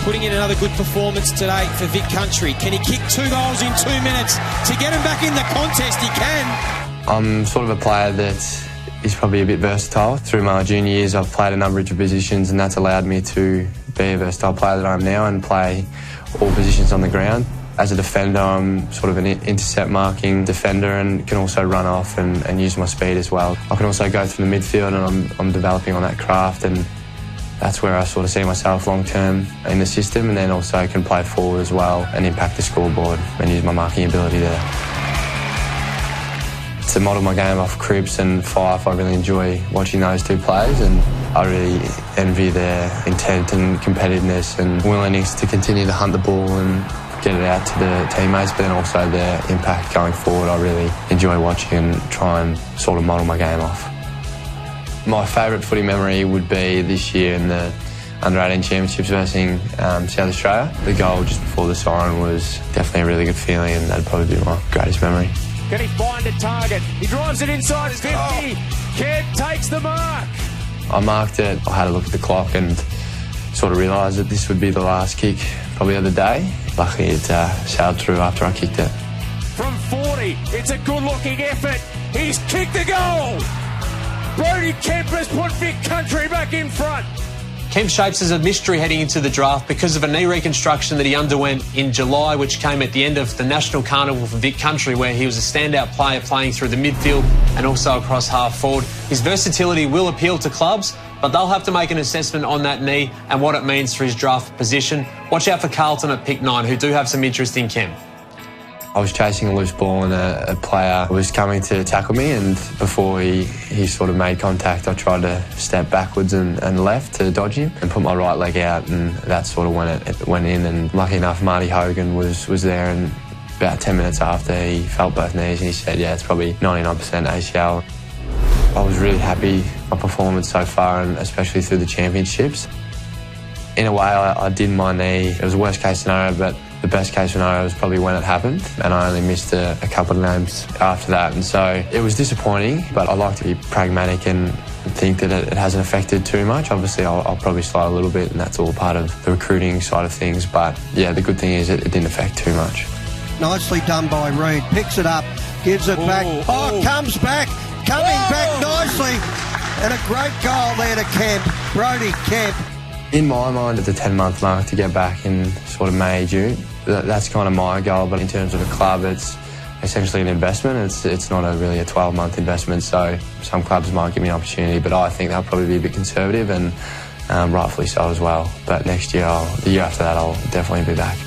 putting in another good performance today for Vic Country. Can he kick 2 goals in 2 minutes to get him back in the contest? He can. I'm sort of a player that is probably a bit versatile. Through my junior years, I've played a number of positions, and that's allowed me to be a versatile player that I am now and play all positions on the ground. As a defender, I'm sort of an intercept marking defender and can also run off and use my speed as well. I can also go through the midfield, and I'm developing on that craft, and that's where I sort of see myself long term in the system, and then also can play forward as well and impact the scoreboard and use my marking ability there. To model my game off Cripps and Fife, I really enjoy watching those two players, and I really envy their intent and competitiveness and willingness to continue to hunt the ball and get it out to the teammates, but then also their impact going forward. I really enjoy watching and try and sort of model my game off. My favourite footy memory would be this year in the Under-18 Championships versus South Australia. The goal just before the siren was definitely a really good feeling, and that'd probably be my greatest memory. Can he find a target? He drives it inside 50. Kemp takes the mark. I marked it. I had a look at the clock and sort of realised that this would be the last kick probably of the day. Luckily it sailed through after I kicked it. From 40, it's a good-looking effort. He's kicked the goal. Brodie Kemp has put Vic Country back in front. Kemp shapes as a mystery heading into the draft because of a knee reconstruction that he underwent in July, which came at the end of the National Carnival for Vic Country, where he was a standout player playing through the midfield and also across half forward. His versatility will appeal to clubs, but they'll have to make an assessment on that knee and what it means for his draft position. Watch out for Carlton at pick 9, who do have some interest in Kemp. I was chasing a loose ball and a player was coming to tackle me, and before he sort of made contact, I tried to step backwards and left to dodge him and put my right leg out, and that's sort of when it went in. And lucky enough, Marty Hogan was there, and about 10 minutes after, he felt both knees and he said, yeah, it's probably 99% ACL. I was really happy with my performance so far, and especially through the championships. In a way, I did my knee. It was a worst case scenario, but the best case scenario was probably when it happened, and I only missed a couple of games after that. And so it was disappointing, but I like to be pragmatic and think that it hasn't affected too much. Obviously, I'll probably slide a little bit, and that's all part of the recruiting side of things. But yeah, the good thing is it didn't affect too much. Nicely done by Reid. Picks it up, gives it back. Comes back, coming back nicely. And a great goal there to Kemp, Brodie Kemp. In my mind, at the 10-month mark to get back in sort of May, June, that's kind of my goal. But in terms of a club, it's essentially an investment. It's not really a 12-month investment. So some clubs might give me an opportunity, but I think they'll probably be a bit conservative, and rightfully so as well. But next year, the year after that, I'll definitely be back.